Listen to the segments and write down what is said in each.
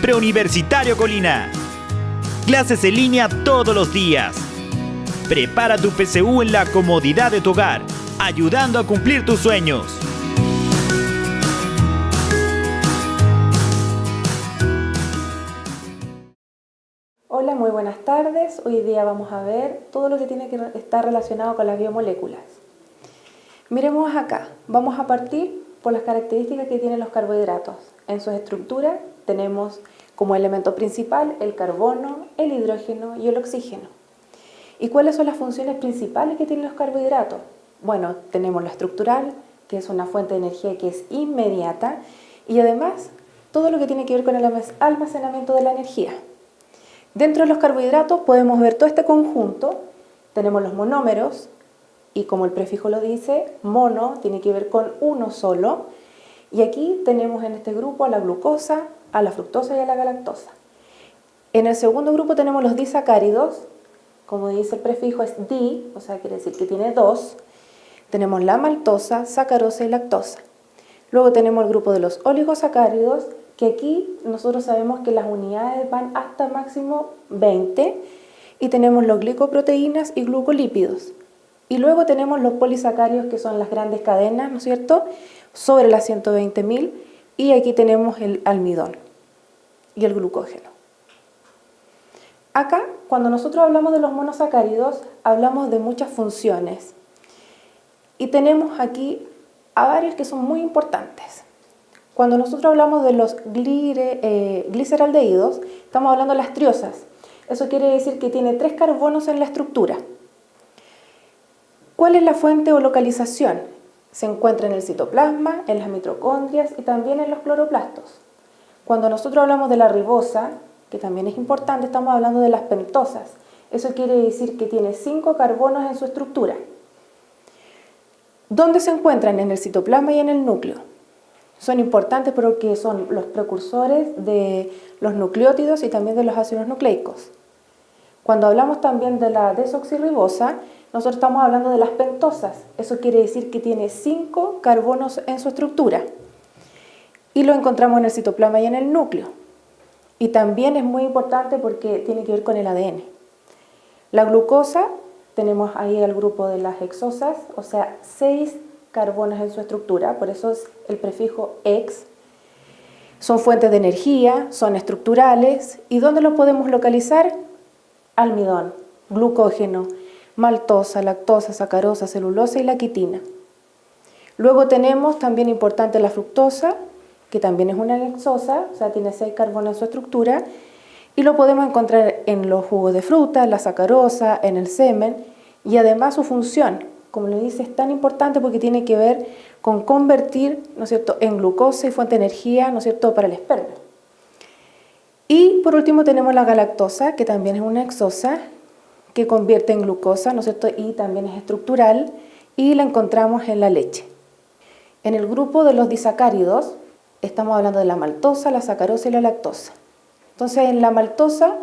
Preuniversitario Colina. Clases en línea todos los días. Prepara tu PSU en la comodidad de tu hogar, ayudando a cumplir tus sueños. Hola, muy buenas tardes. Hoy día vamos a ver todo lo que tiene que estar relacionado con las biomoléculas. Miremos acá. Vamos a partir por las características que tienen los carbohidratos. En su estructura tenemos como elemento principal el carbono, el hidrógeno y el oxígeno. ¿Y cuáles son las funciones principales que tienen los carbohidratos? Bueno, tenemos la estructural, que es una fuente de energía que es inmediata, y además todo lo que tiene que ver con el almacenamiento de la energía. Dentro de los carbohidratos podemos ver todo este conjunto. Tenemos los monómeros, y como el prefijo lo dice, mono tiene que ver con uno solo. Y aquí tenemos en este grupo a la glucosa, a la fructosa y a la galactosa. En el segundo grupo tenemos los disacáridos, como dice el prefijo es di, o sea quiere decir que tiene dos. Tenemos la maltosa, sacarosa y lactosa. Luego tenemos el grupo de los oligosacáridos, que aquí nosotros sabemos que las unidades van hasta máximo 20, y tenemos los glicoproteínas y glucolípidos. Y luego tenemos los polisacáridos, que son las grandes cadenas, ¿no es cierto?, sobre las 120.000, y aquí tenemos el almidón y el glucógeno. Acá, cuando nosotros hablamos de los monosacáridos, hablamos de muchas funciones. Y tenemos aquí a varios que son muy importantes. Cuando nosotros hablamos de los gliceraldehídos, estamos hablando de las triosas. Eso quiere decir que tiene 3 carbonos en la estructura. ¿Cuál es la fuente o localización? Se encuentra en el citoplasma, en las mitocondrias y también en los cloroplastos. Cuando nosotros hablamos de la ribosa, que también es importante, estamos hablando de las pentosas. Eso quiere decir que tiene 5 carbonos en su estructura. ¿Dónde se encuentran? En el citoplasma y en el núcleo. Son importantes porque son los precursores de los nucleótidos y también de los ácidos nucleicos. Cuando hablamos también de la desoxirribosa, nosotros estamos hablando de las pentosas. Eso quiere decir que tiene 5 carbonos en su estructura. Y lo encontramos en el citoplasma y en el núcleo. Y también es muy importante porque tiene que ver con el ADN. La glucosa, tenemos ahí el grupo de las hexosas, o sea, 6 carbonos en su estructura, por eso es el prefijo ex. Son fuentes de energía, son estructurales. ¿Y dónde lo podemos localizar? Almidón, glucógeno, maltosa, lactosa, sacarosa, celulosa y la quitina. Luego tenemos también importante la fructosa, que también es una hexosa, o sea, tiene 6 carbonos en su estructura, y lo podemos encontrar en los jugos de fruta, la sacarosa, en el semen, y además su función, como le dice, es tan importante porque tiene que ver con convertir, ¿no es cierto?, en glucosa y fuente de energía, ¿no es cierto?, para el esperma. Y por último tenemos la galactosa, que también es una hexosa, que convierte en glucosa, ¿no es cierto?, y también es estructural, y la encontramos en la leche. En el grupo de los disacáridos, estamos hablando de la maltosa, la sacarosa y la lactosa. Entonces, en la maltosa,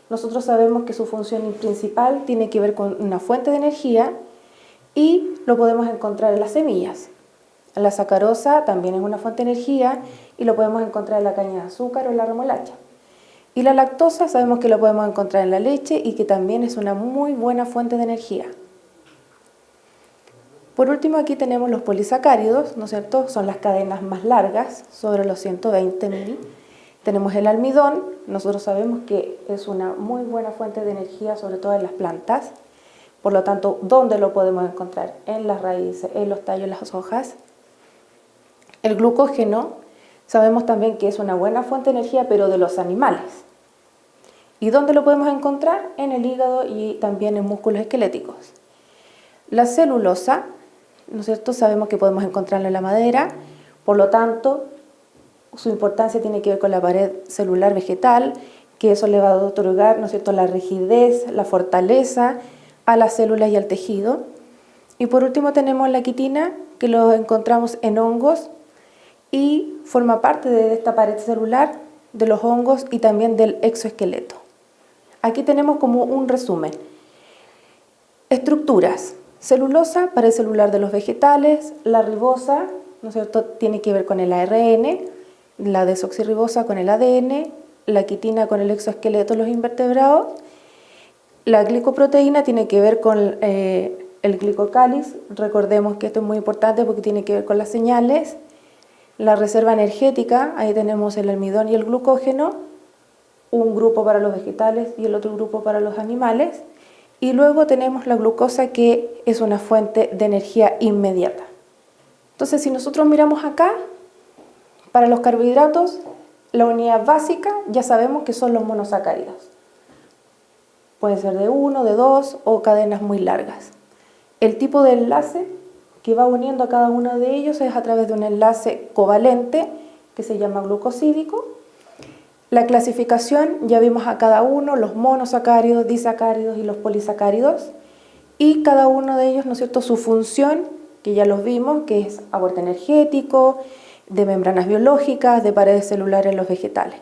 nosotros sabemos que su función principal tiene que ver con una fuente de energía, y lo podemos encontrar en las semillas. La sacarosa también es una fuente de energía, y lo podemos encontrar en la caña de azúcar o en la remolacha. Y la lactosa sabemos que lo podemos encontrar en la leche y que también es una muy buena fuente de energía. Por último, aquí tenemos los polisacáridos, ¿no es cierto? Son las cadenas más largas, sobre los 120.000. Tenemos el almidón, nosotros sabemos que es una muy buena fuente de energía, sobre todo en las plantas. Por lo tanto, ¿dónde lo podemos encontrar? En las raíces, en los tallos, en las hojas. El glucógeno, sabemos también que es una buena fuente de energía, pero de los animales. ¿Y dónde lo podemos encontrar? En el hígado y también en músculos esqueléticos. La celulosa, ¿no es cierto?, sabemos que podemos encontrarla en la madera, por lo tanto, su importancia tiene que ver con la pared celular vegetal, que eso le va a otorgar, ¿no es cierto?, la rigidez, la fortaleza a las células y al tejido. Y por último tenemos la quitina, que lo encontramos en hongos y forma parte de esta pared celular de los hongos y también del exoesqueleto. Aquí tenemos como un resumen. Estructuras. Celulosa, pared celular de los vegetales. La ribosa, ¿no es cierto?, tiene que ver con el ARN. La desoxirribosa con el ADN. la quitina con el exoesqueleto de los invertebrados. La glicoproteína tiene que ver con el glicocáliz. Recordemos que esto es muy importante porque tiene que ver con las señales. La reserva energética, ahí tenemos el almidón y el glucógeno, un grupo para los vegetales y el otro grupo para los animales. Y luego tenemos la glucosa, que es una fuente de energía inmediata. Entonces, si nosotros miramos acá, para los carbohidratos, la unidad básica ya sabemos que son los monosacáridos. Pueden ser de 1, de 2 o cadenas muy largas. El tipo de enlace que va uniendo a cada uno de ellos es a través de un enlace covalente que se llama glucosídico. La clasificación, ya vimos a cada uno, los monosacáridos, disacáridos y los polisacáridos, y cada uno de ellos, ¿no es cierto?, su función, que ya los vimos, que es aporte energético, de membranas biológicas, de paredes celulares en los vegetales,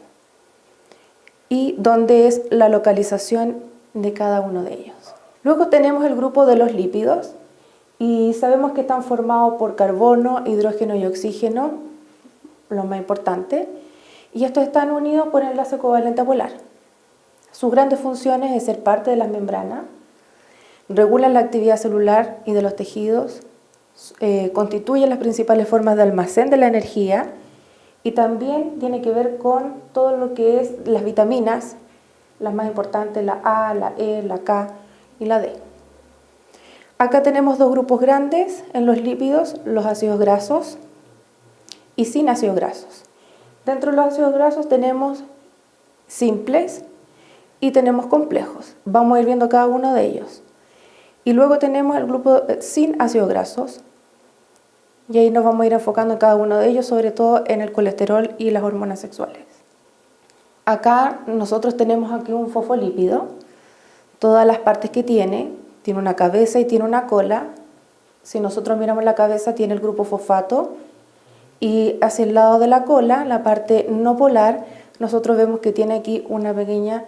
y dónde es la localización de cada uno de ellos. Luego tenemos el grupo de los lípidos, y sabemos que están formados por carbono, hidrógeno y oxígeno, lo más importante, y estos están unidos por enlace covalente polar. Sus grandes funciones es ser parte de las membranas, regulan la actividad celular y de los tejidos, constituyen las principales formas de almacén de la energía, y también tiene que ver con todo lo que es las vitaminas, las más importantes, la A, la E, la K y la D. Acá tenemos dos grupos grandes en los lípidos, los ácidos grasos y sin ácidos grasos. Dentro de los ácidos grasos tenemos simples y tenemos complejos. Vamos a ir viendo cada uno de ellos. Y luego tenemos el grupo sin ácidos grasos, y ahí nos vamos a ir enfocando en cada uno de ellos, sobre todo en el colesterol y las hormonas sexuales. Acá nosotros tenemos aquí un fosfolípido, todas las partes que tiene una cabeza y tiene una cola. Si nosotros miramos la cabeza, tiene el grupo fosfato, y hacia el lado de la cola, la parte no polar, nosotros vemos que tiene aquí una pequeña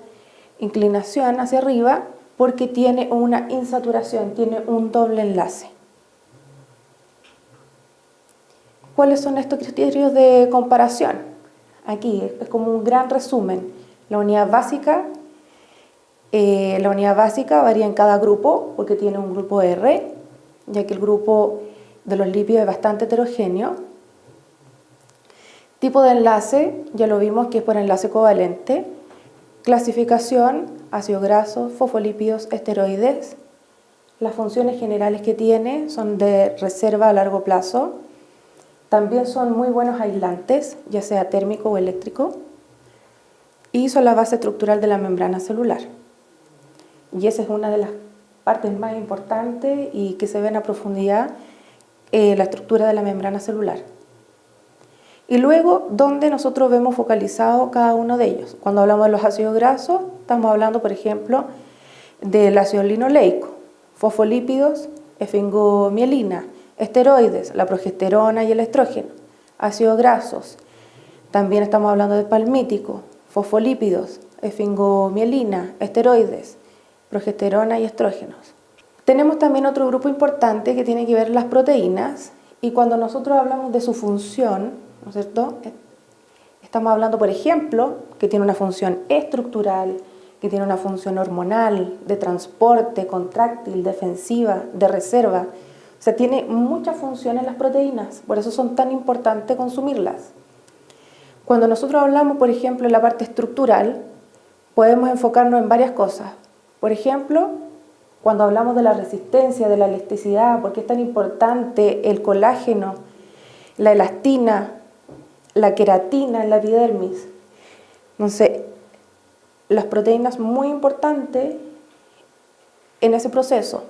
inclinación hacia arriba porque tiene una insaturación, tiene un doble enlace. ¿Cuáles son estos criterios de comparación? Aquí es como un gran resumen. La unidad básica varía en cada grupo porque tiene un grupo R, ya que el grupo de los lípidos es bastante heterogéneo. Tipo de enlace, ya lo vimos que es por enlace covalente. Clasificación, ácidos grasos, fosfolípidos, esteroides. Las funciones generales que tiene son de reserva a largo plazo. También son muy buenos aislantes, ya sea térmico o eléctrico. Y son la base estructural de la membrana celular. Y esa es una de las partes más importantes y que se ven a profundidad, la estructura de la membrana celular. Y luego, ¿dónde nosotros vemos focalizado cada uno de ellos? Cuando hablamos de los ácidos grasos, estamos hablando, por ejemplo, del ácido linoleico, fosfolípidos, esfingomielina, esteroides, la progesterona y el estrógeno, ácidos grasos. También estamos hablando de palmítico, fosfolípidos, esfingomielina, esteroides, progesterona y estrógenos. Tenemos también otro grupo importante que tiene que ver las proteínas, y cuando nosotros hablamos de su función, ¿no es cierto?, estamos hablando, por ejemplo, que tiene una función estructural, que tiene una función hormonal, de transporte, contráctil, defensiva, de reserva. O sea, tiene muchas funciones las proteínas, por eso son tan importantes consumirlas. Cuando nosotros hablamos, por ejemplo, en la parte estructural, podemos enfocarnos en varias cosas. Por ejemplo, cuando hablamos de la resistencia, de la elasticidad, por qué es tan importante el colágeno, la elastina, la queratina en la epidermis. Entonces, las proteínas muy importantes en ese proceso.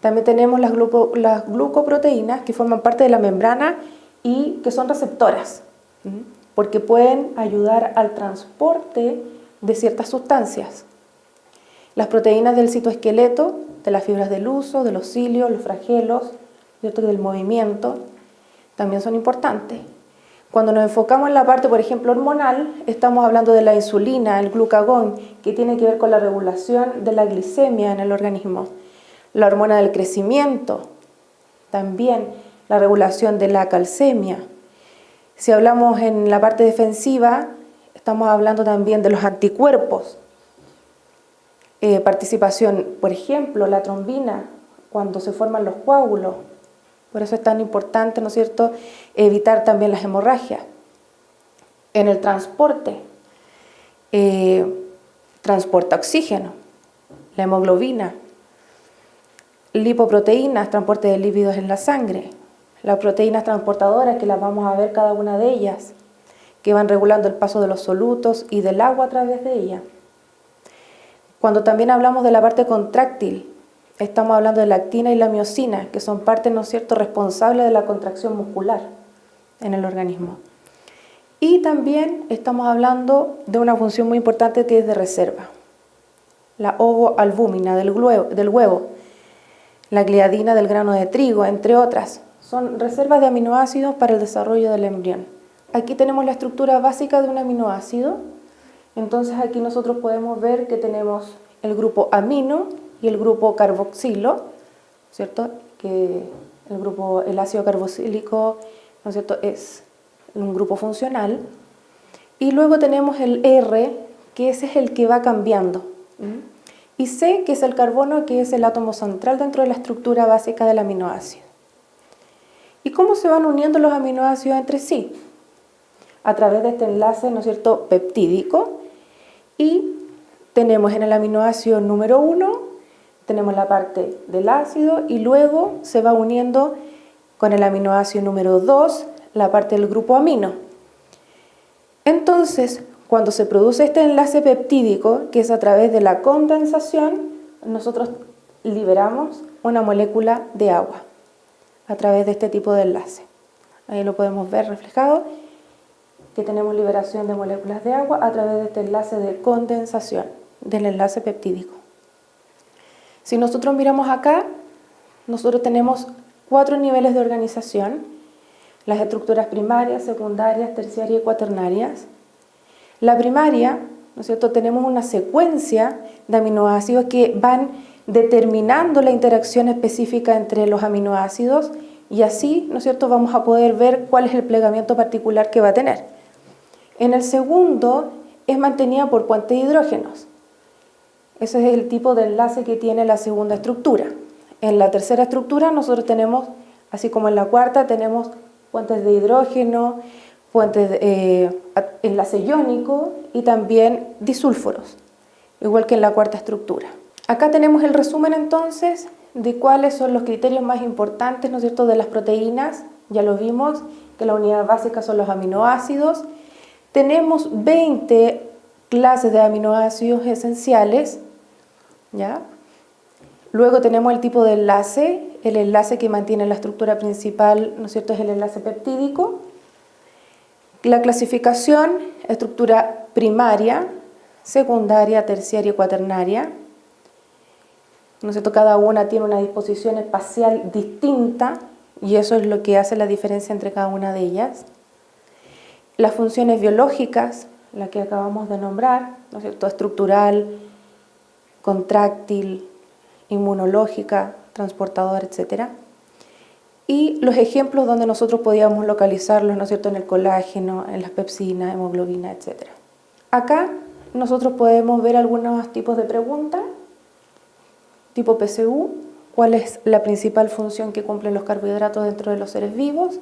También tenemos las glucoproteínas que forman parte de la membrana y que son receptoras, porque pueden ayudar al transporte de ciertas sustancias. Las proteínas del citoesqueleto, de las fibras del huso, de los cilios, los flagelos, del movimiento, también son importantes. Cuando nos enfocamos en la parte, por ejemplo, hormonal, estamos hablando de la insulina, el glucagón, que tiene que ver con la regulación de la glicemia en el organismo. La hormona del crecimiento, también la regulación de la calcemia. Si hablamos en la parte defensiva, Estamos hablando también de los anticuerpos. Participación, por ejemplo, la trombina, cuando se forman los coágulos. Por eso es tan importante, ¿no es cierto?, evitar también las hemorragias. En el transporte, transporta oxígeno, la hemoglobina, lipoproteínas, transporte de lípidos en la sangre, las proteínas transportadoras, que las vamos a ver cada una de ellas, que van regulando el paso de los solutos y del agua a través de ella. Cuando también hablamos de la parte contráctil, estamos hablando de la actina y la miosina, que son partes, ¿no es cierto?, responsables de la contracción muscular en el organismo. Y también estamos hablando de una función muy importante que es de reserva. La ovoalbúmina del huevo, la gliadina del grano de trigo, entre otras. Son reservas de aminoácidos para el desarrollo del embrión. Aquí tenemos la estructura básica de un aminoácido. Entonces aquí nosotros podemos ver que tenemos el grupo amino y el grupo carboxilo, ¿cierto? Que el ácido carboxílico, ¿no es cierto?, es un grupo funcional. Y luego tenemos el R, que ese es el que va cambiando. Y C, que es el carbono, que es el átomo central dentro de la estructura básica del aminoácido. ¿Y cómo se van uniendo los aminoácidos entre sí? A través de este enlace, ¿no es cierto?, peptídico. Y tenemos en el aminoácido número 1, tenemos la parte del ácido y luego se va uniendo con el aminoácido número 2, la parte del grupo amino. Entonces, cuando se produce este enlace peptídico, que es a través de la condensación, nosotros liberamos una molécula de agua a través de este tipo de enlace. Ahí lo podemos ver reflejado, que tenemos liberación de moléculas de agua a través de este enlace de condensación, del enlace peptídico. Si nosotros miramos acá, nosotros tenemos 4 niveles de organización: las estructuras primarias, secundarias, terciarias y cuaternarias. La primaria, ¿no es cierto?, tenemos una secuencia de aminoácidos que van determinando la interacción específica entre los aminoácidos y así, ¿no es cierto?, vamos a poder ver cuál es el plegamiento particular que va a tener. En el segundo es mantenida por puentes de hidrógenos. Ese es el tipo de enlace que tiene la segunda estructura. En la tercera estructura nosotros tenemos, así como en la cuarta, tenemos puentes de hidrógeno, puentes de enlace iónico y también disulfuros, igual que en la cuarta estructura. Acá tenemos el resumen entonces de cuáles son los criterios más importantes, ¿no es cierto?, de las proteínas. Ya lo vimos, que la unidad básica son los aminoácidos. Tenemos 20 clases de aminoácidos esenciales, ¿ya? Luego tenemos el tipo de enlace. El enlace que mantiene la estructura principal, ¿no es cierto?, es el enlace peptídico. La clasificación: estructura primaria, secundaria, terciaria y cuaternaria. ¿No es cierto? Cada una tiene una disposición espacial distinta y eso es lo que hace la diferencia entre cada una de ellas. Las funciones biológicas, la que acabamos de nombrar, ¿no es cierto?, estructural, contráctil, inmunológica, transportadora, etc. Y los ejemplos donde nosotros podíamos localizarlos, ¿no es cierto?, en el colágeno, en las pepsinas, hemoglobina, etc. Acá nosotros podemos ver algunos tipos de preguntas. Tipo PSU: ¿cuál es la principal función que cumplen los carbohidratos dentro de los seres vivos?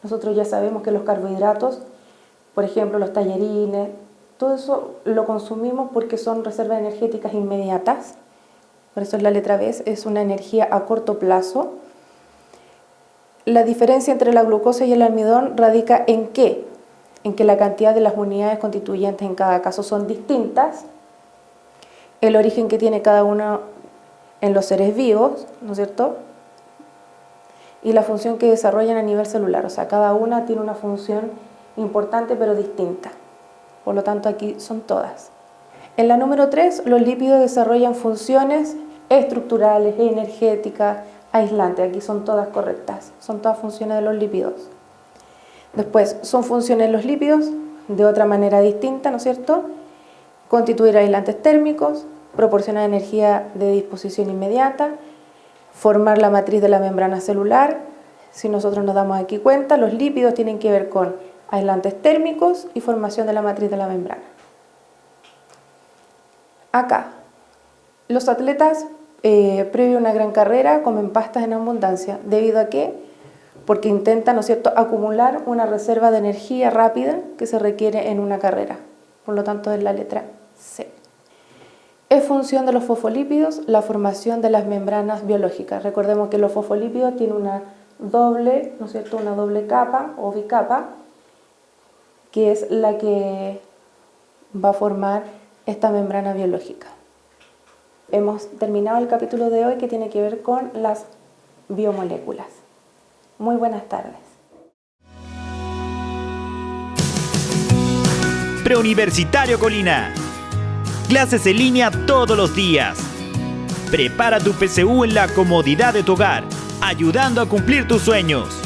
Nosotros ya sabemos que los carbohidratos, por ejemplo, los tallarines, todo eso lo consumimos porque son reservas energéticas inmediatas. Por eso es la letra B, es una energía a corto plazo. La diferencia entre la glucosa y el almidón radica ¿en qué? En que la cantidad de las unidades constituyentes en cada caso son distintas, el origen que tiene cada uno en los seres vivos, ¿no es cierto?, y la función que desarrollan a nivel celular. O sea, cada una tiene una función importante pero distinta. Por lo tanto, aquí son todas. En la número 3, los lípidos desarrollan funciones estructurales, energéticas, aislantes. Aquí son todas correctas. Son todas funciones de los lípidos. Después, son funciones de los lípidos de otra manera distinta, ¿no es cierto? Constituir aislantes térmicos, proporcionar energía de disposición inmediata, formar la matriz de la membrana celular. Si nosotros nos damos aquí cuenta, los lípidos tienen que ver con aislantes térmicos y formación de la matriz de la membrana. Acá, los atletas previo a una gran carrera comen pastas en abundancia. ¿Debido a qué? Porque intentan, ¿no es cierto?, acumular una reserva de energía rápida que se requiere en una carrera. Por lo tanto, es la letra C. Es función de los fosfolípidos la formación de las membranas biológicas. Recordemos que los fosfolípidos tienen una doble, ¿no es cierto?, una doble capa o bicapa, que es la que va a formar esta membrana biológica. Hemos terminado el capítulo de hoy que tiene que ver con las biomoléculas. Muy buenas tardes. Preuniversitario Colina. Clases en línea todos los días. Prepara tu PSU en la comodidad de tu hogar, ayudando a cumplir tus sueños.